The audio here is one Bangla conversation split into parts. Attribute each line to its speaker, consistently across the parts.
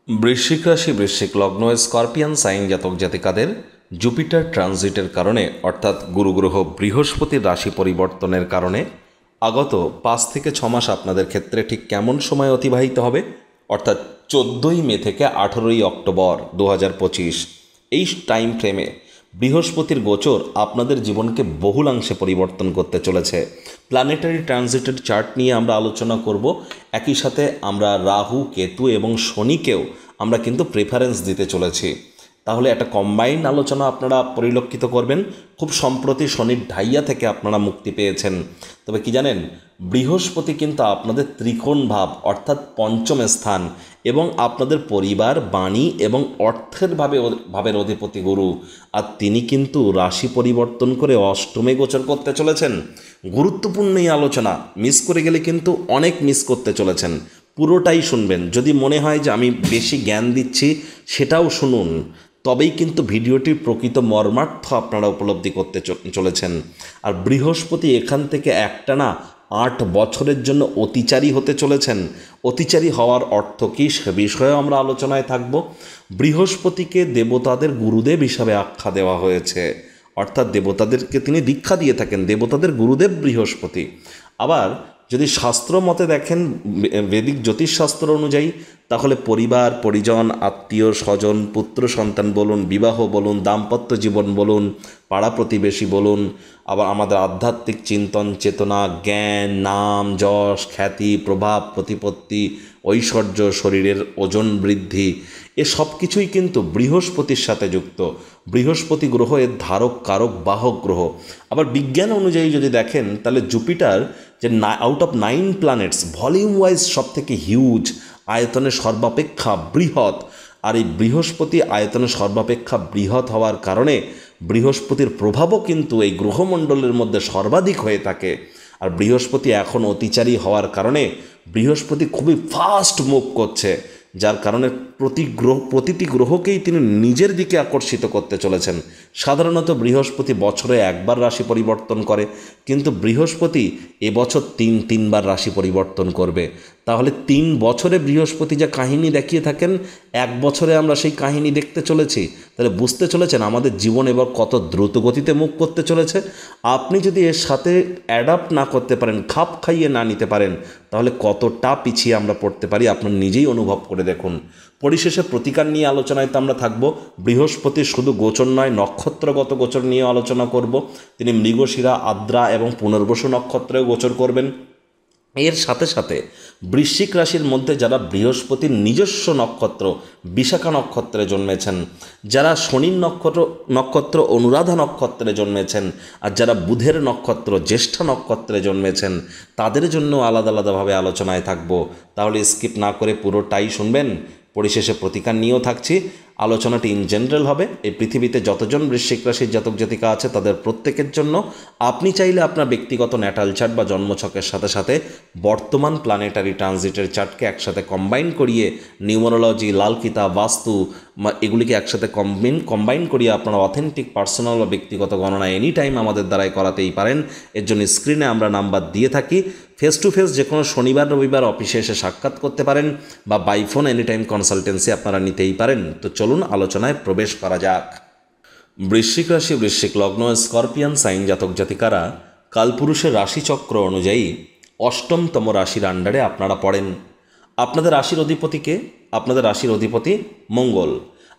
Speaker 1: বৃশ্চিক রাশি বৃশ্চিক লগ্ন স্করপিয়ান সাইন জাতক জাতিকাদের জুপিটার ট্রানজিটের কারণে অর্থাৎ গুরুগ্রহ বৃহস্পতির রাশি পরিবর্তনের কারণে আগত 5 থেকে 6 মাস আপনাদের ক্ষেত্রে ঠিক কেমন সময় অতিবাহিত হবে অর্থাৎ 14ই মে থেকে 18ই অক্টোবর 2025 এই টাইম ফ্রেমে বৃহস্পতির গোচর আপনাদের জীবনকে বহুলাংশে পরিবর্তন করতে চলেছে। প্ল্যানেটারি ট্রানজিটের চার্ট নিয়ে আমরা আলোচনা করব, একই সাথে আমরা রাহু, কেতু এবং শনিকেও আমরা কিন্তু প্রেফারেন্স দিতে চলেছি। তাহলে একটা কম্বাইন্ড আলোচনা আপনারা পরিলক্ষিত করবেন। খুব সম্প্রতি শনির ঢাইয়া থেকে আপনারা মুক্তি পেয়েছেন। তবে কি জানেন, বৃহস্পতি কিন্তু আপনাদের ত্রিকোণ ভাব অর্থাৎ পঞ্চম স্থান এবং আপনাদের পরিবার, বাণী এবং অর্থের ভাবের অধিপতি গুরু, আর তিনি কিন্তু রাশি পরিবর্তন করে অষ্টমে গোচর করতে চলেছেন। গুরুত্বপূর্ণ এই আলোচনা, মিস করে গেলে কিন্তু অনেক মিস করতে চলেছেন। পুরোটাই শুনবেন। যদি মনে হয় যে আমি বেশি জ্ঞান দিচ্ছি, সেটাও শুনুন, তবেই কিন্তু ভিডিওটির প্রকৃত মর্মার্থ আপনারা উপলব্ধি করতে চলেছেন। আর বৃহস্পতি এখান থেকে একটানা 8 বছরের জন্য অতিচারী হতে চলেছেন। অতিচারী হওয়ার অর্থ কী, সে বিষয়েও আমরা আলোচনায় থাকব। বৃহস্পতিকে দেবতাদের গুরুদেব হিসাবে আখ্যা দেওয়া হয়েছে, অর্থাৎ দেবতাদেরকে তিনি দীক্ষা দিয়ে থাকেন। দেবতাদের গুরুদেব বৃহস্পতি। আবার যদি শাস্ত্র মতে দেখেন, বেদিক জ্যোতিষশাস্ত্র অনুযায়ী, তাহলে পরিবার, পরিজন, আত্মীয় স্বজন, পুত্র সন্তান বলুন, বিবাহ বলুন, দাম্পত্য জীবন বলুন, পাড়া প্রতিবেশী বলুন, আবার আমাদের আধ্যাত্মিক চিন্তন, চেতনা, জ্ঞান, নাম, যশ, খ্যাতি, প্রভাব, প্রতিপত্তি, ঐশ্বর্য, শরীরের ওজন বৃদ্ধি, এ সব কিছুই কিন্তু বৃহস্পতির সাথে যুক্ত। বৃহস্পতি গ্রহ এর ধারক, কারক, বাহক গ্রহ। আবার বিজ্ঞান অনুযায়ী যদি দেখেন, তাহলে জুপিটার যে out of 9 planets volume wise সব থেকে হিউজ, আয়তনে সর্বাপেক্ষা বৃহৎ। আর এই বৃহস্পতি আয়তনে সর্বাপেক্ষা বৃহৎ হওয়ার কারণে বৃহস্পতির প্রভাবও কিন্তু এই গ্রহমণ্ডলের মধ্যে সর্বাধিক হয়ে থাকে। আর বৃহস্পতি এখন অতিচারী হওয়ার কারণে বৃহস্পতি খুবই ফাস্ট মুভ করছে, যার কারণে প্রতিটি গ্রহকেই তিনি নিজের দিকে আকর্ষিত করতে চলেছেন। সাধারণত বৃহস্পতি বছরে একবার রাশি পরিবর্তন করে, কিন্তু বৃহস্পতি এবছর তিনবার রাশি পরিবর্তন করবে। তাহলে 3 বছরে বৃহস্পতি যা কাহিনী দেখিয়ে থাকেন, 1 বছরে আমরা সেই কাহিনী দেখতে চলেছি। তাহলে বুঝতে চলেছেন আমাদের জীবন এবার কত দ্রুত গতিতে মুভ করতে চলেছে। আপনি যদি এর সাথে অ্যাডাপ্ট না করতে পারেন, খাপ খাইয়ে না নিতে পারেন, তাহলে কতটা পিছিয়ে আমরা পড়তে পারি আপনার নিজেই অনুভব করে দেখুন। পরিশেষে প্রতিকার নিয়ে আলোচনায় তো আমরা থাকব। বৃহস্পতির শুধু গোচর নয়, নক্ষত্রগত গোচর নিয়ে আলোচনা করব। তিনি মৃগশিরা, আদ্রা এবং পুনর্বসু নক্ষত্রেও গোচর করবেন। এর সাথে সাথে বৃশ্চিক রাশির মধ্যে যারা বৃহস্পতির নিজস্ব নক্ষত্র বিশাখা নক্ষত্রে জন্মেছেন, যারা শনির নক্ষত্র অনুরাধা নক্ষত্রে জন্মেছেন, আর যারা বুধের নক্ষত্র জ্যেষ্ঠা নক্ষত্রে জন্মেছেন, তাদের জন্য আলাদা আলাদাভাবে আলোচনায় থাকব। তাহলে স্কিপ না করে পুরোটাই শুনবেন। পরিশেষে প্রতিকার নিয়েও থাকছি। আলোচনাটি ইন জেনারেল হবে। এই পৃথিবীতে যতজন বৃশ্চিক রাশির জাতক জাতিকা আছে তাদের প্রত্যেকের জন্য। আপনি চাইলে আপনার ব্যক্তিগত ন্যাটাল চার্ট বা জন্মছকের সাথে সাথে বর্তমান প্ল্যানেটারি ট্রানজিটের চার্টকে একসাথে কম্বাইন করিয়ে নিউমারোলজি, লাল কিতাব, বাস্তু এগুলিকে একসাথে কম্বাইন করিয়ে আপনারা অথেন্টিক পার্সোনাল বা ব্যক্তিগত গণনা এনি টাইম আমাদের দ্বারাই করাতেই পারেন। এর জন্য স্ক্রিনে আমরা নাম্বার দিয়ে থাকি। ফেস টু ফেস যে কোনো শনিবার রবিবার অফিসে এসে সাক্ষাৎ করতে পারেন, বা by phone any time consultancy আপনারা নিতেই পারেন। তো চলুন আলোচনায় প্রবেশ করা যাক। বৃশ্চিক রাশি বৃশ্চিক লগ্ন স্করপিয়ান সাইন জাতক জাতিকারা কালপুরুষের রাশিচক্র অনুযায়ী অষ্টমতম রাশির আন্ডারে আপনারা পড়েন। আপনাদের রাশির অধিপতিকে, আপনাদের রাশির অধিপতি মঙ্গল।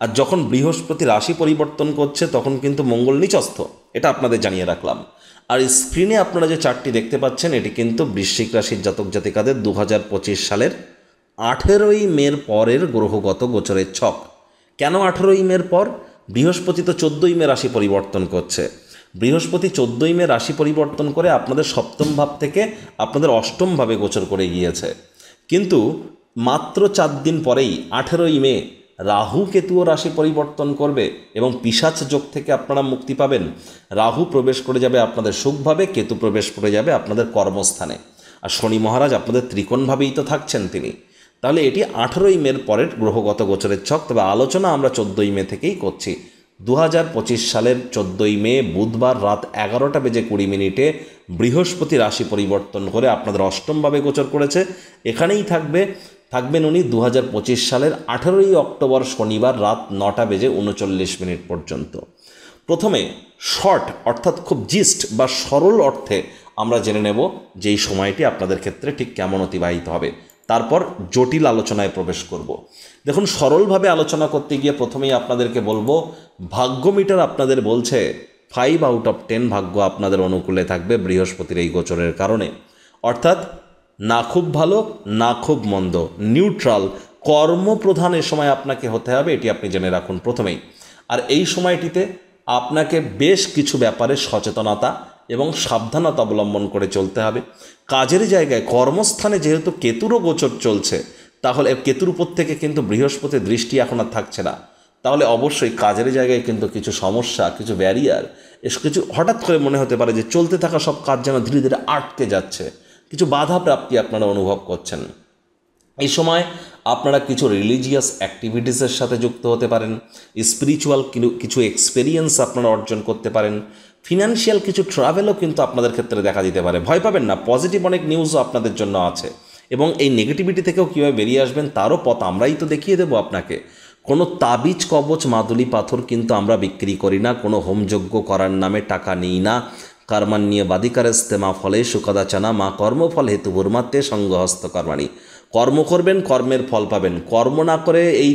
Speaker 1: আর যখন বৃহস্পতি রাশি পরিবর্তন করছে তখন কিন্তু মঙ্গল নিচস্থ, এটা আপনাদের জানিয়ে রাখলাম। আর স্ক্রিনে আপনারা যে চার্টটি দেখতে পাচ্ছেন, এটি কিন্তু বৃশ্চিক রাশির জাতক জাতিকাদের 2025 সালের 18ই মের পরের গ্রহগত গোচরের ছক। কেন 18ই মের পর? বৃহস্পতি তো 14ই মে রাশি পরিবর্তন করছে। বৃহস্পতি 14ই মে রাশি পরিবর্তন করে আপনাদের সপ্তম ভাব থেকে আপনাদের অষ্টম ভাবে গোচর করে গিয়েছে। কিন্তু মাত্র 4 দিন পরেই 18ই মে রাহু কেতুও রাশি পরিবর্তন করবে এবং পিশাচ যোগ থেকে আপনারা মুক্তি পাবেন। রাহু প্রবেশ করে যাবে আপনাদের সুখভাবে, কেতু প্রবেশ করে যাবে আপনাদের কর্মস্থানে, আর শনি মহারাজ আপনাদের ত্রিকোণভাবেই তো থাকছেন তিনি। তাহলে এটি 18ই মের পরের গ্রহগত গোচরের ছক। তবে আলোচনা আমরা 14ই মে থেকেই করছি। 2025 সালের 14ই মে বুধবার রাত 11:20 বৃহস্পতি রাশি পরিবর্তন করে আপনাদের অষ্টমভাবে গোচর করেছে। এখানেই থাকবে থাকবেন উনি 2025 সালের 18ই অক্টোবর শনিবার রাত 9:39 পর্যন্ত। প্রথমে শর্ট অর্থাৎ খুব জিস্ট বা সরল অর্থে আমরা জেনে নেব যে এই সময়টি আপনাদের ক্ষেত্রে ঠিক কেমন অতিবাহিত হবে, তারপর জটিল আলোচনায় প্রবেশ করব। দেখুন, সরলভাবে আলোচনা করতে গিয়ে প্রথমেই আপনাদেরকে বলবো, ভাগ্য মিটার আপনাদের বলছে 5/10 ভাগ্য আপনাদের অনুকূলে থাকবে বৃহস্পতির এই গোচরের কারণে। অর্থাৎ না খুব ভালো না খুব মন্দ, নিউট্রাল কর্মপ্রধান এ সময় আপনাকে হতে হবে, এটি আপনি জেনে রাখুন প্রথমেই। আর এই সময়টিতে আপনাকে বেশ কিছু ব্যাপারে সচেতনতা এবং সাবধানতা অবলম্বন করে চলতে হবে। কাজের জায়গায় কর্মস্থানে যেহেতু কেতুরও গোচর চলছে, তাহলে কেতুর উপর থেকে কিন্তু বৃহস্পতির দৃষ্টি এখন আর থাকছে না, তাহলে অবশ্যই কাজের জায়গায় কিন্তু কিছু সমস্যা, কিছু ব্যারিয়ার, কিছু হঠাৎ করে মনে হতে পারে যে চলতে থাকা সব কাজ যেন ধীরে ধীরে আটকে যাচ্ছে, কিছু বাধা প্রাপ্তি আপনারা অনুভব করছেন। এই সময় আপনারা কিছু রিলিজিয়াস অ্যাক্টিভিটিসের সাথে যুক্ত হতে পারেন, স্পিরিচুয়াল কিছু এক্সপেরিয়েন্স আপনারা অর্জন করতে পারেন, ফিনান্সিয়াল কিছু ট্রাভেলও কিন্তু আপনাদের ক্ষেত্রে দেখা দিতে পারে। ভয় পাবেন না, পজিটিভ অনেক নিউজও আপনাদের জন্য আছে, এবং এই নেগেটিভিটি থেকেও কীভাবে বেরিয়ে আসবেন তারও পথ আমরাই তো দেখিয়ে দেবো আপনাকে। কোনো তাবিজ কবচ মাদুলি পাথর কিন্তু আমরা বিক্রি করি না, কোনো হোমযজ্ঞ করার নামে টাকা নিই না। কর্মান্যে বাদিকারস্তে মা ফলে সুকদাচানা মা কর্মফল হেতু ভূর্মাত্মে সঙ্গহস্ত কর্মাণী। কর্ম করবেন, কর্মের ফল পাবেন। কর্ম না করে এই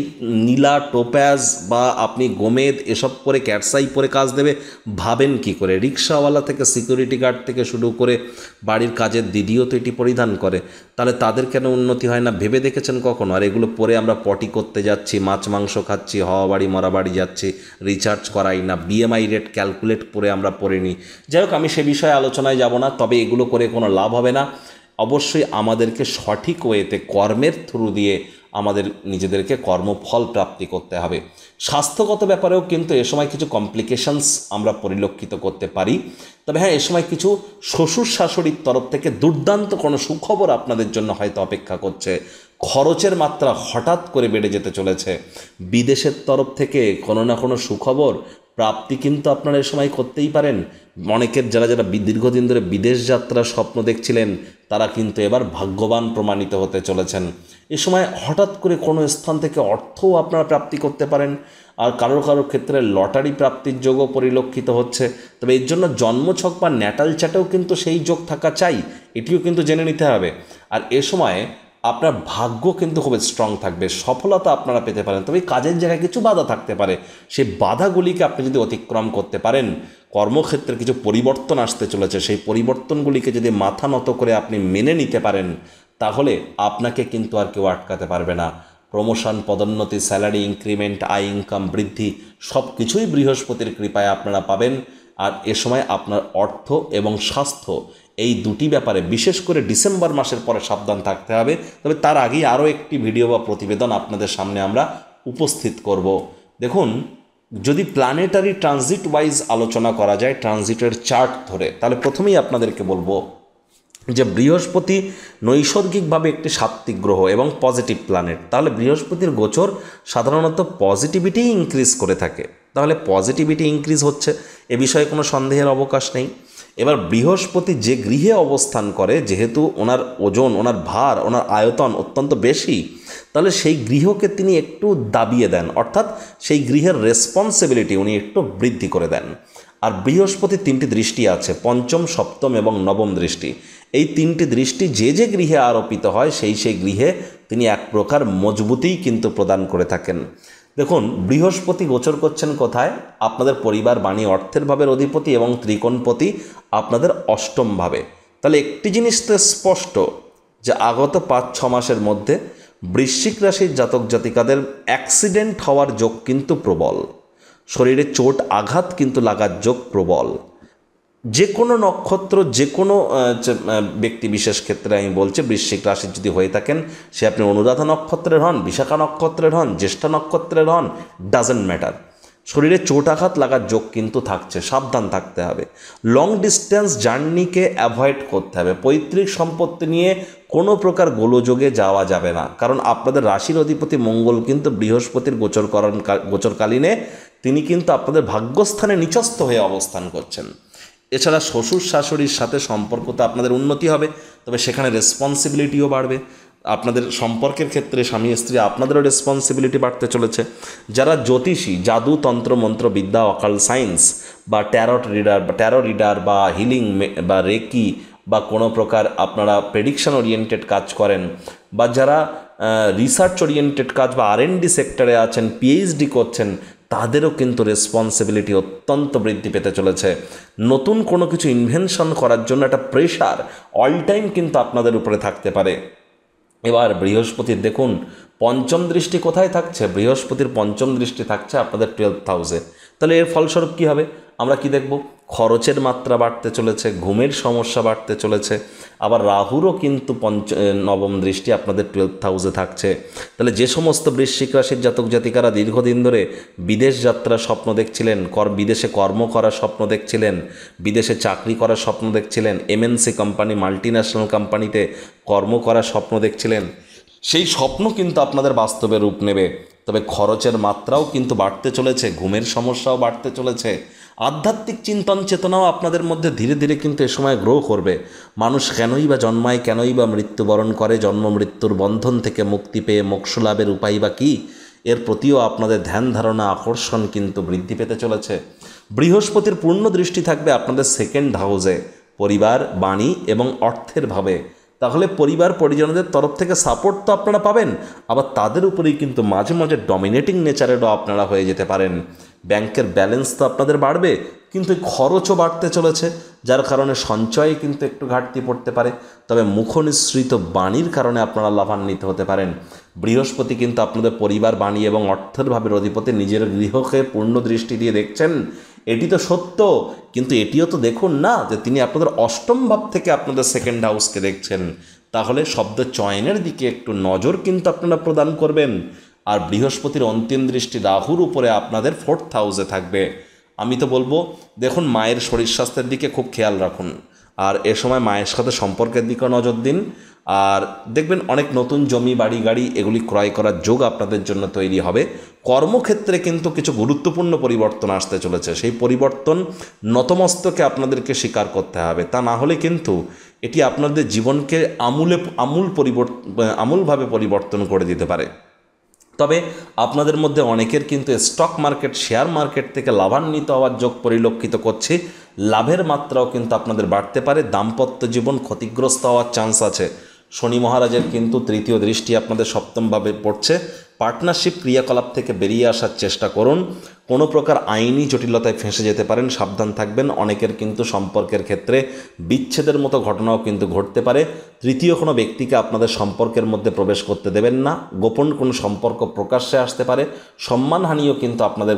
Speaker 1: নীলা টোপ্যাজ বা আপনি গোমেদ এসব পরে ক্যাটসাই পরে কাজ দেবে ভাবেন কি করে? রিক্সাওয়ালা থেকে সিকিউরিটি গার্ড থেকে শুরু করে বাড়ির কাজের দিদিও তো এটি পরিধান করে, তাহলে তাদের কেন উন্নতি হয় না ভেবে দেখেছেন কখনো? আর এগুলো পরে আমরা পটি করতে যাচ্ছি, মাছ মাংস খাচ্ছি, হওয়া বাড়ি মরা বাড়ি যাচ্ছি, রিচার্জ করাই না, বিএমআই রেট ক্যালকুলেট করে আমরা পড়ে নিই। যাই হোক, আমি সে বিষয়ে আলোচনায় যাব না, তবে এগুলো করে কোনো লাভ হবে না। অবশ্যই আমাদেরকে সঠিক ওয়েতে কর্মের থ্রু দিয়ে আমাদের নিজেদেরকে কর্মফল প্রাপ্তি করতে হবে। স্বাস্থ্যগত ব্যাপারেও কিন্তু এ সময় কিছু কমপ্লিকেশনস আমরা পরিলক্ষিত করতে পারি। তবে হ্যাঁ, এ সময় কিছু শ্বশুর শাশুড়ির তরফ থেকে দুর্দান্ত কোনো সুখবর আপনাদের জন্য হয়তো অপেক্ষা করছে। খরচের মাত্রা হঠাৎ করে বেড়ে যেতে চলেছে। বিদেশের তরফ থেকে কোনো না কোনো সুখবর প্রাপ্তি কিন্তু আপনারা এ সময় করতেই পারেন। অনেকের যারা দীর্ঘদিন ধরে বিদেশ যাত্রার স্বপ্ন দেখছিলেন, তারা কিন্তু এবার ভাগ্যবান প্রমাণিত হতে চলেছেন। এ সময় হঠাৎ করে কোনো স্থান থেকে অর্থও আপনারা প্রাপ্তি করতে পারেন। আর কারোর ক্ষেত্রে লটারি প্রাপ্তির যোগও পরিলক্ষিত হচ্ছে। তবে এর জন্য জন্মছক বা ন্যাটাল চার্টেও কিন্তু সেই যোগ থাকা চাই, এটিও কিন্তু জেনে নিতে হবে। আর এ সময় আপনার ভাগ্য কিন্তু খুব স্ট্রং থাকবে, সফলতা আপনারা পেতে পারেন। তবে কাজের জায়গায় কিছু বাধা থাকতে পারে, সেই বাধাগুলিকে আপনি যদি অতিক্রম করতে পারেন, কর্মক্ষেত্রে কিছু পরিবর্তন আসতে চলেছে, সেই পরিবর্তনগুলিকে যদি মাথা নত করে আপনি মেনে নিতে পারেন, তাহলে আপনাকে কিন্তু আর কেউ আটকাতে পারবে না। প্রমোশন, পদোন্নতি, স্যালারি ইনক্রিমেন্ট, আয় ইনকাম বৃদ্ধি সব কিছুই বৃহস্পতির কৃপায় আপনারা পাবেন। আর এ সময় আপনার অর্থ এবং স্বাস্থ্য এই দুটি ব্যাপারে বিশেষ করে ডিসেম্বর মাসের পরে সাবধান থাকতে হবে। তবে তার আগেই আরও একটি ভিডিও বা প্রতিবেদন আপনাদের সামনে আমরা উপস্থিত করব। দেখুন, যদি প্ল্যানেটারি ট্রানজিট ওয়াইজ আলোচনা করা যায়, ট্রানজিটের চার্ট ধরে, তাহলে প্রথমেই আপনাদেরকে বলবো যে বৃহস্পতি নৈসর্গিকভাবে একটি সাত্ত্বিক গ্রহ এবং পজিটিভ প্ল্যানেট। তাহলে বৃহস্পতির গোচর সাধারণত পজিটিভিটি ইনক্রিজ করে থাকে। তাহলে পজিটিভিটি ইনক্রিজ হচ্ছে, এ বিষয়ে কোনো সন্দেহের অবকাশ নেই। এবার বৃহস্পতি যে গৃহে অবস্থান করে, যেহেতু ওনার ওজন, ওনার ভার, ওনার আয়তন অত্যন্ত বেশি, তাহলে সেই গৃহকে তিনি একটু দাবিয়ে দেন, অর্থাৎ সেই গৃহের রেসপন্সিবিলিটি উনি একটু বৃদ্ধি করে দেন। আর বৃহস্পতির 3টি দৃষ্টি আছে, পঞ্চম, সপ্তম এবং নবম দৃষ্টি। এই 3টি দৃষ্টি যে গৃহে আরোপিত হয়, সেই গৃহে তিনি এক প্রকার মজবুতিই কিন্তু প্রদান করে থাকেন। দেখুন, বৃহস্পতি গোচর করছেন কোথায়? আপনাদের পরিবার, বাণী, অর্থের ভাবের অধিপতি এবং ত্রিকোণপতি আপনাদের অষ্টম ভাবে। তাহলে একটি জিনিস তো স্পষ্ট যে আগত 5-6 মাসের মধ্যে বৃশ্চিক রাশির জাতক জাতিকাদের অ্যাক্সিডেন্ট হওয়ার যোগ কিন্তু প্রবল, শরীরে চোট আঘাত কিন্তু লাগার যোগ প্রবল। যে কোনো নক্ষত্র, যে কোনো ব্যক্তি বিশেষ ক্ষেত্রে আমি বলছি, বৃশ্চিক রাশির যদি হয়ে থাকেন, সে আপনি অনুরাধা নক্ষত্রের হন, বিশাখা নক্ষত্রের হন, জ্যেষ্ঠা নক্ষত্রের হন, ডাজেন্ট ম্যাটার, শরীরে চোট আঘাত লাগার যোগ কিন্তু থাকছে, সাবধান থাকতে হবে। লং ডিস্টেন্স জার্নিকে অ্যাভয়েড করতে হবে। পৈতৃক সম্পত্তি নিয়ে কোনো প্রকার গোলযোগে যাওয়া যাবে না, কারণ আপনাদের রাশির অধিপতি মঙ্গল কিন্তু বৃহস্পতির গোচরকালীনে তিনি কিন্তু আপনাদের ভাগ্যস্থানে নিচস্থ হয়ে অবস্থান করছেন। এছাড়া শ্বশুর শাশুড়ির সাথে সম্পর্ক তো আপনাদের উন্নতি হবে, তবে সেখানে রেসপন্সিবিলিটিও বাড়বে। আপনাদের সম্পর্কের ক্ষেত্রে স্বামী স্ত্রী আপনাদেরও রেসপন্সিবিলিটি বাড়তে চলেছে। যারা জ্যোতিষী, জাদু, তন্ত্র, মন্ত্র বিদ্যা, অকাল্ট সায়েন্স বা ট্যারো রিডার বা হিলিং বা রেকি বা কোনো প্রকার আপনারা প্রেডিকশন ওরিয়েন্টেড কাজ করেন, বা যারা রিসার্চ ওরিয়েন্টেড কাজ বা R&D সেক্টরে আছেন, পিএইচডি করছেন, তাদেরও কিন্তু রেসপন্সিবিলিটি অত্যন্ত বৃদ্ধি পেতে চলেছে। নতুন কোনো কিছু ইনভেনশন করার জন্য একটা প্রেশার অল টাইম কিন্তু আপনাদের উপরে থাকতে পারে। এবার বৃহস্পতির দেখুন পঞ্চম দৃষ্টি কোথায় থাকছে? বৃহস্পতির পঞ্চম দৃষ্টি থাকছে আপনাদের 12th হাউসে। তাহলে এর ফলস্বরূপ কী হবে? আমরা কি দেখব? খরচের মাত্রা বাড়তে চলেছে, ঘুমের সমস্যা বাড়তে চলেছে। আবার রাহুরও কিন্তু নবম দৃষ্টি আপনাদের 12th হাউসে থাকছে। তাহলে যে সমস্ত বৃশ্চিক রাশির জাতক জাতিকারা দীর্ঘদিন ধরে বিদেশ যাত্রার স্বপ্ন দেখছিলেন, বিদেশে কর্ম করার স্বপ্ন দেখছিলেন, বিদেশে চাকরি করার স্বপ্ন দেখছিলেন, এমএনসি কোম্পানি, মাল্টিন্যাশনাল কোম্পানিতে কর্ম করার স্বপ্ন দেখছিলেন, সেই স্বপ্ন কিন্তু আপনাদের বাস্তবে রূপ নেবে। তবে খরচের মাত্রাও কিন্তু বাড়তে চলেছে, ঘুমের সমস্যাও বাড়তে চলেছে, আধ্যাত্মিক চিন্তন চেতনাও আপনাদের মধ্যে ধীরে ধীরে কিন্তু এ সময় গ্রো করবে। মানুষ কেনই বা জন্মায়, কেনই বা মৃত্যুবরণ করে, জন্ম মৃত্যুর বন্ধন থেকে মুক্তি পেয়ে মোক্ষ লাভের উপায় বা কী, এর প্রতিও আপনাদের ধ্যান ধারণা, আকর্ষণ কিন্তু বৃদ্ধি পেতে চলেছে। বৃহস্পতির পূর্ণ দৃষ্টি থাকবে আপনাদের 2nd হাউসে, পরিবার, বাণী এবং অর্থের ভাবে। তাহলে পরিবার পরিজনদের তরফ থেকে সাপোর্ট তো আপনারা পাবেন, আবার তাদের উপরেই কিন্তু মাঝে মাঝে ডমিনেটিং নেচারেরও আপনারা হয়ে যেতে পারেন। ব্যাংকের ব্যালেন্স তো আপনাদের বাড়বে, কিন্তু খরচও বাড়তে চলেছে, যার কারণে সঞ্চয়ে কিন্তু একটু ঘাটতি পড়তে পারে। তবে মুখনিসৃত বাণীর কারণে আপনারা লাভান্বিত হতে পারেন। বৃহস্পতি কিন্তু আপনাদের পরিবার, বাণী এবং অর্থের ভাবের অধিপতি, নিজের গৃহকে পূর্ণ দৃষ্টি দিয়ে দেখছেন, এটি তো সত্য, কিন্তু এটিও তো দেখুন না যে তিনি আপনাদের অষ্টম ভাব থেকে আপনাদের 2nd হাউসকে দেখছেন। তাহলে শব্দ চয়নের দিকে একটু নজর কিন্তু আপনারা প্রদান করবেন। আর বৃহস্পতির অন্তিম দৃষ্টি রাহুর উপরে আপনাদের 4th হাউসে থাকবে। আমি তো বলবো দেখুন মায়ের শরীর স্বাস্থ্যের দিকে খুব খেয়াল রাখুন, আর এ সময় মায়ের সাথে সম্পর্কের দিকেও নজর দিন। আর দেখবেন অনেক নতুন জমি, বাড়ি, গাড়ি এগুলি ক্রয় করার যোগ আপনাদের জন্য তৈরি হবে। কর্মক্ষেত্রে কিন্তু কিছু গুরুত্বপূর্ণ পরিবর্তন আসতে চলেছে, সেই পরিবর্তন নতমস্তকে আপনাদেরকে স্বীকার করতে হবে, তা না হলে কিন্তু এটি আপনাদের জীবনকে আমূলভাবে পরিবর্তন করে দিতে পারে। তবে আপনাদের মধ্যে অনেকের কিন্তু স্টক মার্কেট, শেয়ার মার্কেট থেকে লাভান্বিত হওয়ার যোগ পরিলক্ষিত করছি। লাভের মাত্রাও কিন্তু আপনাদের বাড়তে পারে। দাম্পত্য জীবন ক্ষতিগ্রস্ত হওয়ার চান্স আছে। শনি মহারাজের কিন্তু 3য় দৃষ্টি আপনাদের 7ম ভাবে পড়ছে। পার্টনারশিপ ক্রিয়াকলাপ থেকে বেরিয়ে আসার চেষ্টা করুন। কোনো প্রকার আইনি জটিলতায় ফেঁসে যেতে পারেন, সাবধান থাকবেন। অনেকের কিন্তু সম্পর্কের ক্ষেত্রে বিচ্ছেদের মতো ঘটনাও কিন্তু ঘটতে পারে। তৃতীয় কোনো ব্যক্তিকে আপনাদের সম্পর্কের মধ্যে প্রবেশ করতে দেবেন না। গোপন কোনো সম্পর্ক প্রকাশ্যে আসতে পারে। সম্মানহানিও কিন্তু আপনাদের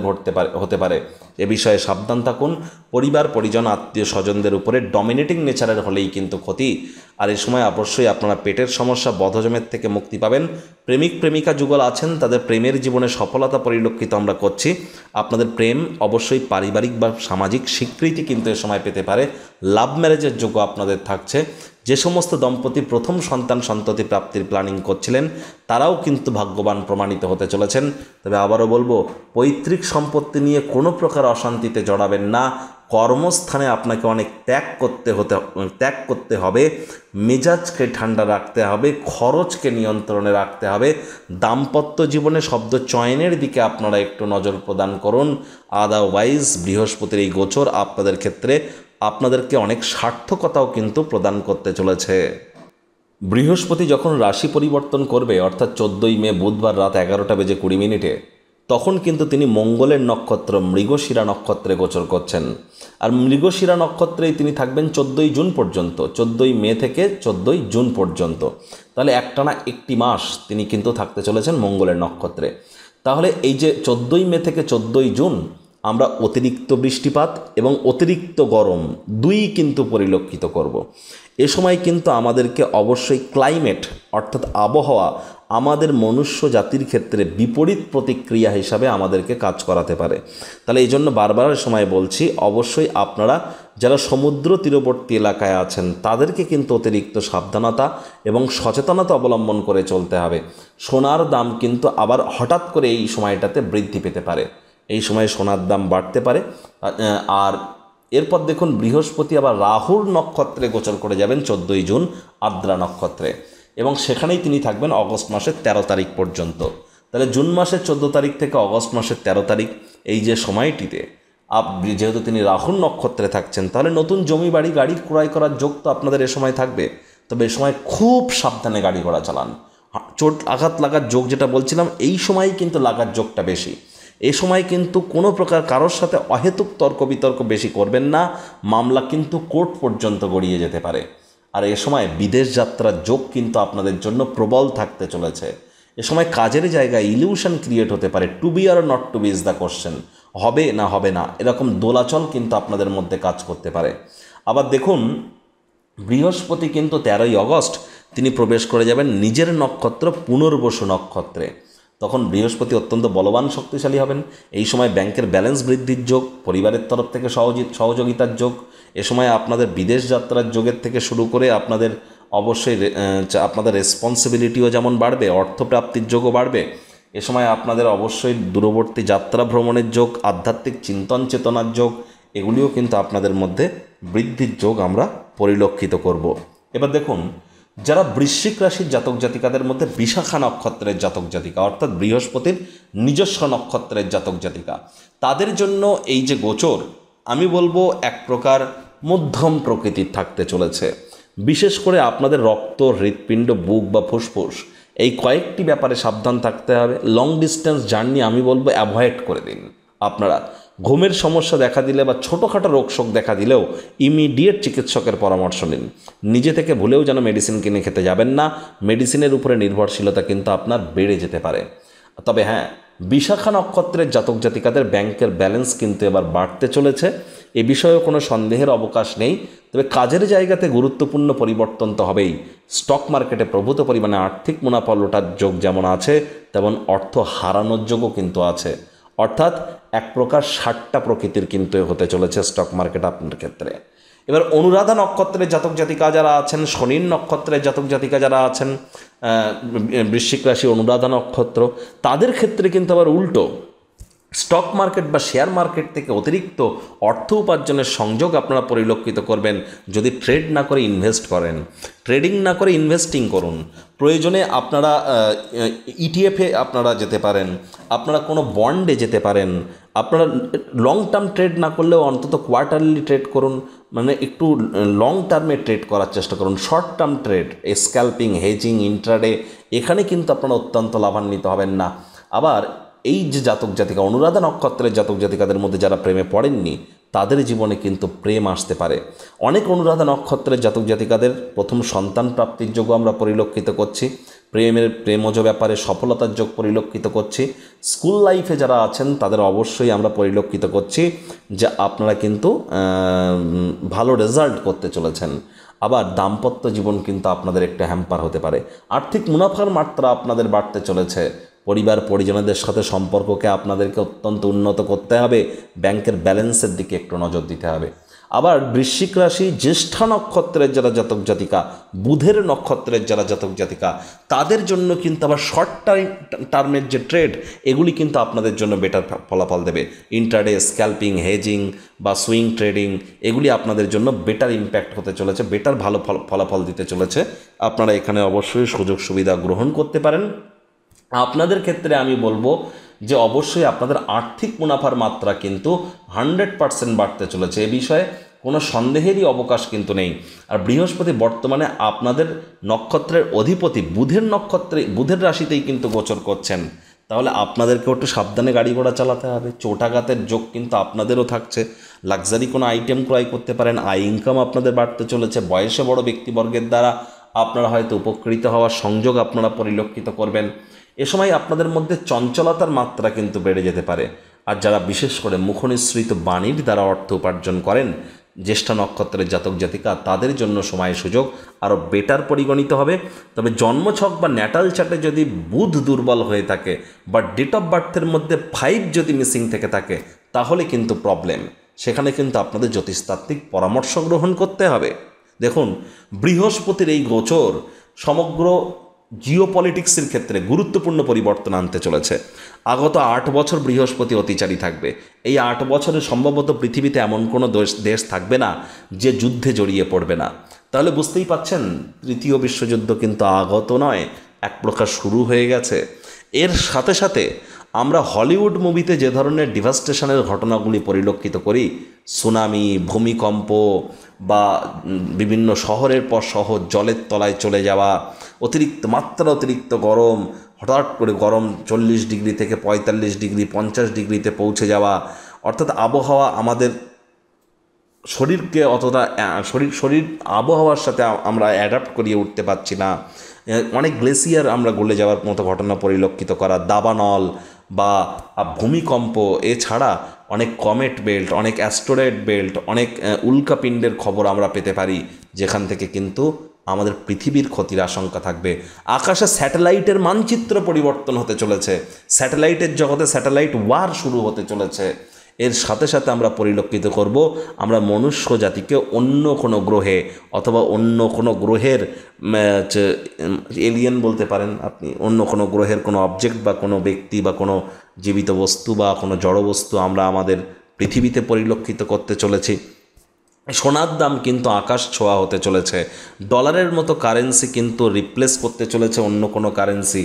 Speaker 1: হতে পারে, এ বিষয়ে সাবধান থাকুন। পরিবার, পরিজন, আত্মীয় স্বজনদের উপরে ডমিনেটিং নেচারের হলেই কিন্তু ক্ষতি। আর এই সময় অবশ্যই আপনারা পেটের সমস্যা, বদহজমের থেকে মুক্তি পাবেন। প্রেমিক প্রেমিকা যুগল আছেন, তাদের প্রেমের জীবনে সফলতা পরিলক্ষিত আমরা করছি। আপনাদের প্রেম অবশ্যই পারিবারিক বা সামাজিক স্বীকৃতি কিন্তু এ সময় পেতে পারে। লাভ ম্যারেজের যোগ্য আপনাদের থাকছে। যে সমস্ত দম্পতি প্রথম সন্ততি প্রাপ্তির প্ল্যানিং করছিলেন, তারাও কিন্তু ভাগ্যবান প্রমাণিত হতে চলেছেন। তবে আবারও বলবো, পৈতৃক সম্পত্তি নিয়ে কোনো প্রকার অশান্তিতে জড়াবেন না। কর্মস্থানে আপনাকে অনেক ত্যাগ করতে হবে। মেজাজকে ঠান্ডা রাখতে হবে, খরচকে নিয়ন্ত্রণে রাখতে হবে। দাম্পত্য জীবনে শব্দ চয়নের দিকে আপনারা একটু নজর প্রদান করুন। আদারওয়াইজ বৃহস্পতির এই গোচর আপনাদের ক্ষেত্রে আপনাদেরকে অনেক সার্থকতাও কিন্তু প্রদান করতে চলেছে। বৃহস্পতি যখন রাশি পরিবর্তন করবে, অর্থাৎ 14ই মে বুধবার রাত 11:20 তখন কিন্তু তিনি মঙ্গলের নক্ষত্র মৃগশিরা নক্ষত্রে গোচর করছেন। আর মৃগশিরা নক্ষত্রেই তিনি থাকবেন 14ই জুন পর্যন্ত, 14ই মে থেকে 14ই জুন পর্যন্ত। তাহলে একটানা 1টি মাস তিনি কিন্তু থাকতে চলেছেন মঙ্গলের নক্ষত্রে। তাহলে এই যে 14ই মে থেকে 14ই জুন আমরা অতিরিক্ত বৃষ্টিপাত এবং অতিরিক্ত গরম দুই কিন্তু পরিলক্ষিত করব। এ সময় কিন্তু আমাদেরকে অবশ্যই ক্লাইমেট অর্থাৎ আবহাওয়া আমাদের মনুষ্য জাতির ক্ষেত্রে বিপরীত প্রতিক্রিয়া হিসাবে আমাদেরকে কাজ করাতে পারে। তাহলে এই জন্য বারবার সময় বলছি, অবশ্যই আপনারা যারা সমুদ্র তীরবর্তী এলাকায় আছেন তাদেরকে কিন্তু অতিরিক্ত সাবধানতা এবং সচেতনতা অবলম্বন করে চলতে হবে। সোনার দাম কিন্তু আবার হঠাৎ করে এই সময়টাতে বৃদ্ধি পেতে পারে, এই সময়ে সোনার দাম বাড়তে পারে। আর এরপর দেখুন বৃহস্পতি আবার রাহুর নক্ষত্রে গোচর করে যাবেন 14ই জুন আদ্রা নক্ষত্রে। এবং সেখানেই তিনি থাকবেন অগস্ট মাসের 13 তারিখ পর্যন্ত। তাহলে জুন মাসের 14 তারিখ থেকে অগস্ট মাসের 13 তারিখ এই যে সময়টিতে যেহেতু তিনি রাহুর নক্ষত্রে থাকছেন, তাহলে নতুন জমি বাড়ি গাড়ি ক্রয় করার যোগ তো আপনাদের এ সময় থাকবে। তবে এ সময় খুব সাবধানে গাড়ি ঘোড়া চালান। চোট আঘাত লাগার যোগ যেটা বলছিলাম, এই সময়ই কিন্তু লাগার যোগটা বেশি। এই সময় কিন্তু কোনো প্রকার কারোর সাথে অহেতুক তর্ক বিতর্ক বেশি করবেন না, মামলা কিন্তু কোর্ট পর্যন্ত গড়িয়ে যেতে পারে। আর এ সময় বিদেশ যাত্রার যোগ কিন্তু আপনাদের জন্য প্রবল থাকতে চলেছে। এ সময় কাজের জায়গায় ইলিউশন ক্রিয়েট হতে পারে, to be or not to be is the question, হবে না এরকম দোলাচল কিন্তু আপনাদের মধ্যে কাজ করতে পারে। আবার দেখুন, বৃহস্পতি কিন্তু 13ই অগস্ট তিনি প্রবেশ করে যাবেন নিজের নক্ষত্র পুনর্বসু নক্ষত্রে। তখন বৃহস্পতি অত্যন্ত বলবান শক্তিশালী হবেন। এই সময় ব্যাংকের ব্যালেন্স বৃদ্ধির যোগ, পরিবারের তরফ থেকে সহযোগিতার যোগ, এ সময় আপনাদের বিদেশ যাত্রার যোগের থেকে শুরু করে আপনাদের অবশ্যই আপনাদের রেসপন্সিবিলিটিও যেমন বাড়বে, অর্থপ্রাপ্তির যোগও বাড়বে। এ সময় আপনাদের অবশ্যই দূরবর্তী যাত্রা ভ্রমণের যোগ, আধ্যাত্মিক চিন্তন চেতনার যোগ, এগুলিও কিন্তু আপনাদের মধ্যে বৃদ্ধির যোগ আমরা পরিলক্ষিত করব। এবার দেখুন, যারা বৃশ্চিক রাশির জাতক জাতিকাদের মধ্যে বিশাখা নক্ষত্রের জাতক জাতিকা, অর্থাৎ বৃহস্পতির নিজস্ব নক্ষত্রের জাতক জাতিকা, তাদের জন্য এই যে গোচর, আমি বলবো এক প্রকার মধ্যম প্রকৃতির থাকতে চলেছে। বিশেষ করে আপনাদের রক্ত, হৃৎপিণ্ড, বুক বা ফুসফুস, এই কয়েকটি ব্যাপারে সাবধান থাকতে হবে। লং ডিস্টেন্স জার্নি আমি বলবো অ্যাভয়েড করে দিন। আপনারা ঘুমের সমস্যা দেখা দিলে বা ছোটোখাটো রোগশোক দেখা দিলেও ইমিডিয়েট চিকিৎসকের পরামর্শ নিন। নিজে থেকে ভুলেও যেন মেডিসিন কিনে খেতে যাবেন না। মেডিসিনের উপরে নির্ভরশীলতা কিন্তু আপনার বেড়ে যেতে পারে। তবে হ্যাঁ, বিশাখা নক্ষত্রের জাতক জাতিকাদের ব্যাংকের ব্যালেন্স কিন্তু এবার বাড়তে চলেছে, এ বিষয়েও কোনো সন্দেহের অবকাশ নেই। তবে কাজের জায়গাতে গুরুত্বপূর্ণ পরিবর্তন তো হবেই। স্টক মার্কেটে প্রভূত পরিমাণে আর্থিক মুনাফা লোটার যোগ যেমন আছে, তেমন অর্থ হারানোর যোগও কিন্তু আছে। অর্থাৎ এক প্রকার 60টা প্রকৃতির কিন্তু হতে চলেছে স্টক মার্কেট আপনার ক্ষেত্রে। এবার অনুরাধা নক্ষত্রের জাতক জাতিকা যারা আছেন, শনির নক্ষত্রের জাতক জাতিকা যারা আছেন, বৃশ্চিক রাশি অনুরাধা নক্ষত্র, তাদের ক্ষেত্রে কিন্তু আবার উল্টো, স্টক মার্কেট বা শেয়ার মার্কেট থেকে অতিরিক্ত অর্থ উপার্জনের সংযোগ আপনারা পরিলক্ষিত করবেন যদি ট্রেড না করে ইনভেস্ট করেন। ট্রেডিং না করে ইনভেস্টিং করুন। প্রয়োজনে আপনারা ইটিএফে আপনারা যেতে পারেন, আপনারা কোনো বন্ডে যেতে পারেন। আপনারা লং টার্ম ট্রেড না করলেও অন্তত কোয়ার্টারলি ট্রেড করুন, মানে একটু লং টার্মে ট্রেড করার চেষ্টা করুন। Short term trade, scalping, hedging, intraday, এখানে কিন্তু আপনারা অত্যন্ত লাভান্বিত হবেন না। আবার এই যে জাতক জাতিকা অনুরাধা নক্ষত্রের জাতক জাতিকাদের মধ্যে যারা প্রেমে পড়েননি, তাদের জীবনে কিন্তু প্রেম আসতে পারে। অনেক অনুরাধা নক্ষত্রের জাতক জাতিকাদের প্রথম সন্তান প্রাপ্তির যোগ আমরা পরিলক্ষিত করছি। প্রেমজ ব্যাপারে সফলতার যোগ পরিলক্ষিত করছি। স্কুল লাইফে যারা আছেন তাদের অবশ্যই আমরা পরিলক্ষিত করছি যে আপনারা কিন্তু ভালো রেজাল্ট করতে চলেছেন। আবার দাম্পত্য জীবন কিন্তু আপনাদের একটু হ্যাম্পার হতে পারে। আর্থিক মুনাফার মাত্রা আপনাদের বাড়তে চলেছে। পরিবার পরিজনদের সাথে সম্পর্ককে আপনাদেরকে অত্যন্ত উন্নত করতে হবে। ব্যাংকের ব্যালেন্সের দিকে একটু নজর দিতে হবে। আবার বৃশ্চিক রাশি জ্যেষ্ঠা নক্ষত্রের যারা জাতক জাতিকা, বুধের নক্ষত্রের যারা জাতক জাতিকা, তাদের জন্য কিন্তু আবার শর্ট টার্মের যে ট্রেড, এগুলি কিন্তু আপনাদের জন্য বেটার ফলাফল দেবে। ইন্ট্রাডে, স্ক্যাল্পিং, হেজিং বা সুইং ট্রেডিং, এগুলি আপনাদের জন্য বেটার ইম্প্যাক্ট হতে চলেছে, বেটার ভালো ফলাফল দিতে চলেছে। আপনারা এখানে অবশ্যই সুযোগ সুবিধা গ্রহণ করতে পারেন। আপনাদের ক্ষেত্রে আমি বলবো যে অবশ্যই আপনাদের আর্থিক মুনাফার মাত্রা কিন্তু 100% বাড়তে চলেছে, এ বিষয়ে কোনো সন্দেহেরই অবকাশ কিন্তু নেই। আর বৃহস্পতি বর্তমানে আপনাদের নক্ষত্রের অধিপতি বুধের রাশিতেই কিন্তু গোচর করছেন। তাহলে আপনাদেরকেও একটু সাবধানে গাড়ি ঘোড়া চালাতে হবে। চোটাঘাতের যোগ কিন্তু আপনাদেরও থাকছে। লাক্সারি কোনো আইটেম ক্রয় করতে পারেন। আয় ইনকাম আপনাদের বাড়তে চলেছে। বয়সে বড় ব্যক্তিবর্গের দ্বারা আপনারা হয়তো উপকৃত হওয়ার সংযোগ আপনারা পরিলক্ষিত করবেন। এ সময় আপনাদের মধ্যে চঞ্চলতার মাত্রা কিন্তু বেড়ে যেতে পারে। আর যারা বিশেষ করে মুখনিসৃত বাণীর দ্বারা অর্থ উপার্জন করেন, জ্যেষ্ঠা নক্ষত্রের জাতক জাতিকা, তাদের জন্য সময় সুযোগ আরও বেটার পরিগণিত হবে। তবে জন্মছক বা ন্যাটাল চার্টে যদি বুধ দুর্বল হয়ে থাকে বা ডেট অফ বার্থের মধ্যে 5 যদি মিসিং থেকে থাকে, তাহলে কিন্তু প্রবলেম। সেখানে কিন্তু আপনাদের জ্যোতিষতাত্ত্বিক পরামর্শ গ্রহণ করতে হবে। দেখুন, বৃহস্পতির এই গোচর সমগ্র জিওপলিটিক্সের ক্ষেত্রে গুরুত্বপূর্ণ পরিবর্তন আনতে চলেছে। আগত 8 বছর বৃহস্পতি অতিচারী থাকবে। এই 8 বছরে সম্ভবত পৃথিবীতে এমন কোনো দেশ থাকবে না যে যুদ্ধে জড়িয়ে পড়বে না। তাহলে বুঝতেই পাচ্ছেন, তৃতীয় বিশ্বযুদ্ধ কিন্তু আগত নয়, এক প্রকার শুরু হয়ে গেছে। এর সাথে সাথে আমরা হলিউড মুভিতে যে ধরনের ডিভাস্টেশনের ঘটনাগুলি পরিলক্ষিত করি, সুনামি, ভূমিকম্প বা বিভিন্ন শহরের পর শহর জলের তলায় চলে যাওয়া, অতিরিক্ত গরম, হঠাৎ করে গরম 40 ডিগ্রি থেকে 45 ডিগ্রি 50 ডিগ্রিতে পৌঁছে যাওয়া, অর্থাৎ আবহাওয়া আমাদের শরীরকে অতটা শরীর আবহাওয়ার সাথে আমরা অ্যাডাপ্ট করিয়ে উঠতে পারছি না। অনেক গ্লেসিয়ার আমরা গলে যাওয়ার মতো ঘটনা পরিলক্ষিত করা, দাবানল বা ভূমিকম্প, এছাড়া অনেক কমেট বেল্ট, অনেক অ্যাস্টেরয়েড বেল্ট, অনেক উল্কাপিণ্ডের খবর আমরা পেতে পারি, যেখান থেকে কিন্তু আমাদের পৃথিবীর ক্ষতির আশঙ্কা থাকবে। আকাশে স্যাটেলাইটের মানচিত্র পরিবর্তন হতে চলেছে, স্যাটেলাইটের জগতে স্যাটেলাইট ওয়ার শুরু হতে চলেছে। এর সাথে সাথে আমরা পরিলক্ষিত করব আমরা মনুষ্য জাতিকে অন্য কোনো গ্রহে অথবা অন্য কোনো গ্রহের এলিয়েন বলতে পারেন আপনি, অন্য কোনো গ্রহের কোনো অবজেক্ট বা কোনো ব্যক্তি বা কোনো জীবিত বস্তু বা কোনো জড় বস্তু আমরা আমাদের পৃথিবীতে পরিলক্ষিত করতে চলেছি। সোনার দাম কিন্তু আকাশ ছোঁয়া হতে চলেছে। ডলারের মতো কারেন্সি কিন্তু রিপ্লেস করতে চলেছে অন্য কোনো কারেন্সি।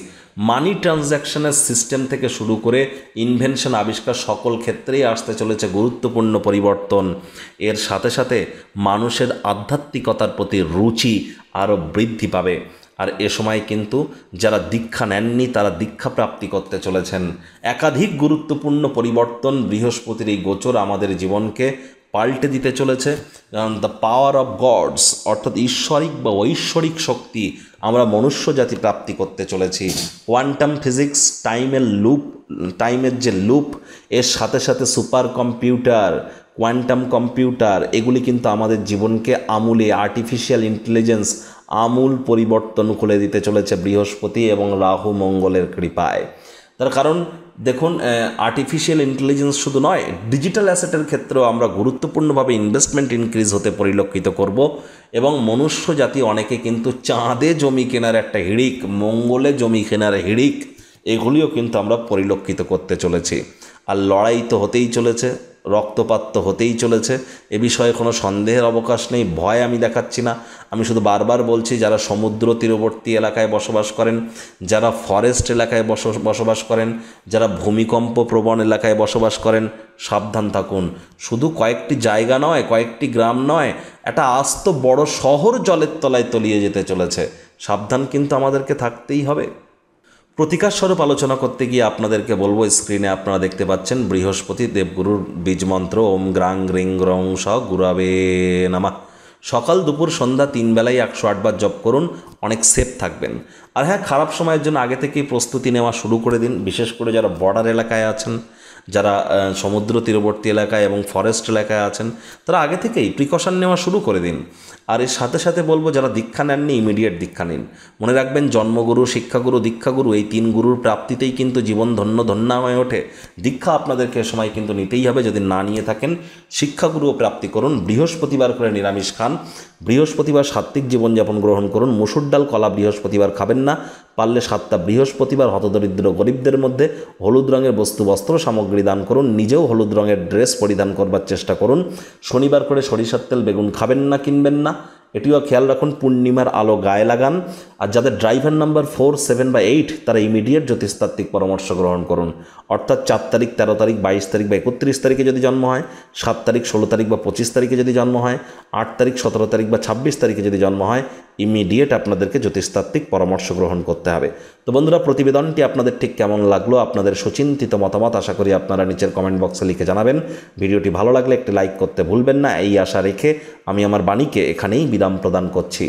Speaker 1: মানি ট্রানজ্যাকশনের সিস্টেম থেকে শুরু করে ইনভেনশন, আবিষ্কার, সকল ক্ষেত্রেই আসতে চলেছে গুরুত্বপূর্ণ পরিবর্তন। এর সাথে সাথে মানুষের আধ্যাত্মিকতার প্রতি রুচি আরও বৃদ্ধি পাবে। আর এ সময় কিন্তু যারা দীক্ষা নেননি তারা দীক্ষা প্রাপ্তি করতে চলেছেন। একাধিক গুরুত্বপূর্ণ পরিবর্তন বৃহস্পতির এই গোচর আমাদের জীবনকে পাল্টে দিতে চলেছে। দ্য পাওয়ার অফ গডস, অর্থাৎ ঈশ্বরিক বা ঐশ্বরিক শক্তি আমরা মনুষ্য জাতি প্রাপ্তি করতে চলেছি। কোয়ান্টাম ফিজিক্স, টাইমের যে লুপ, এর সাথে সাথে সুপার কম্পিউটার, কোয়ান্টাম কম্পিউটার, এগুলি কিন্তু আমাদের জীবনকে আমূলে, আর্টিফিশিয়াল ইন্টেলিজেন্স আমূল পরিবর্তন করে দিতে চলেছে বৃহস্পতি এবং রাহু মঙ্গলের কৃপায়। তার কারণ দেখুন, আর্টিফিশিয়াল ইন্টেলিজেন্স শুধু নয়, ডিজিটাল অ্যাসেটের ক্ষেত্রেও আমরা গুরুত্বপূর্ণভাবে ইনভেস্টমেন্ট ইনক্রিজ হতে পরিলক্ষিত করব। এবং মনুষ্য জাতি অনেকে কিন্তু চাঁদে জমি কেনার একটা হিড়িক, মঙ্গলে জমি কেনার হিড়িক, এগুলিও কিন্তু আমরা পরিলক্ষিত করতে চলেছি। আর লড়াই তো হতেই চলেছে, রক্তপাত তো হতেই চলেছে, এ বিষয়ে কোনো সন্দেহের অবকাশ নেই। ভয় আমি দেখাচ্ছি না, আমি শুধু বারবার বলছি যারা সমুদ্র তীরবর্তী এলাকায় বসবাস করেন, যারা ফরেস্ট এলাকায় বসবাস করেন, যারা ভূমিকম্প প্রবণ এলাকায় বসবাস করেন, সাবধান থাকুন। শুধু কয়েকটি জায়গা নয়, কয়েকটি গ্রাম নয়, একটা আস্ত বড় শহর জলের তলায় তলিয়ে যেতে চলেছে। সাবধান কিন্তু আমাদেরকে থাকতেই হবে। প্রতিকার স্বরূপ আলোচনা করতে গিয়ে আপনাদেরকে বলবো, স্ক্রিনে আপনারা দেখতে পাচ্ছেন বৃহস্পতি দেবগুরুর বীজ মন্ত্র ওম গ্রাং গ্রিং গ্রং স গুরাবে নামা। সকাল দুপুর সন্ধ্যা 3 বেলায় 108 বার জপ করুন, অনেক সেফ থাকবেন। আর হ্যাঁ, খারাপ সময়ের জন্য আগে থেকেই প্রস্তুতি নেওয়া শুরু করে দিন। বিশেষ করে যারা বর্ডার এলাকায় আছেন, যারা সমুদ্র তীরবর্তী এলাকায় এবং ফরেস্ট এলাকায় আছেন, তারা আগে থেকেই প্রিকশন নেওয়া শুরু করে দিন। আর এর সাথে সাথে বলবো, যারা দীক্ষা নেননি ইমিডিয়েট দীক্ষা নিন। মনে রাখবেন, জন্মগুরু, শিক্ষাগুরু, দীক্ষাগুরু, এই 3 গুরুর প্রাপ্তিতেই কিন্তু জীবন ধন্য ধন্যাময় ওঠে। দীক্ষা আপনাদেরকে এ সময় কিন্তু নিতেই হবে। যদি না নিয়ে থাকেন, শিক্ষাগুরুও প্রাপ্তি করুন। বৃহস্পতিবার করে নিরামিষ খান, বৃহস্পতিবার সাত্ত্বিক জীবনযাপন গ্রহণ করুন। মসুর ডাল, কলা বৃহস্পতিবার খাবেন না। পারলে 7টা বৃহস্পতিবার হতদরিদ্র গরিবদের মধ্যে হলুদ রঙের বস্ত্র সামগ্রী দান করুন। নিজেও হলুদ রঙের ড্রেস পরিধান করবার চেষ্টা করুন। শনিবার করে সরিষার তেল, বেগুন খাবেন না, কিনবেন না। এটিও খেয়াল রাখুন। পূর্ণিমার আলো গায়ে লাগান। আর যাদের ড্রাইভার নাম্বার 4, 7 বা 8, তারা ইমিডিয়েট জ্যোতিষতাত্ত্বিক পরামর্শ গ্রহণ করুন। অর্থাৎ 4 তারিখ, 13 তারিখ, 22 তারিখ বা 31 তারিখে যদি জন্ম হয়, 7 তারিখ, 16 তারিখ বা 25 তারিখে যদি জন্ম হয়, 8 তারিখ, 17 তারিখ বা 26 তারিখে যদি জন্ম হয়, ইমিডিয়েট আপনাদেরকে জ্যোতিষতাত্ত্বিক পরামর্শ গ্রহণ করতে হবে। তো বন্ধুরা, প্রতিবেদনটি আপনাদের ঠিক কেমন লাগলো, আপনাদের সুচিন্তিত মতামত আশা করি আপনারা নিচের কমেন্ট বক্সে লিখে জানাবেন। ভিডিওটি ভালো লাগলে একটি লাইক করতে ভুলবেন না। এই আশা রেখে আমি আমার বাণীকে এখানেই বিরাম প্রদান করছি।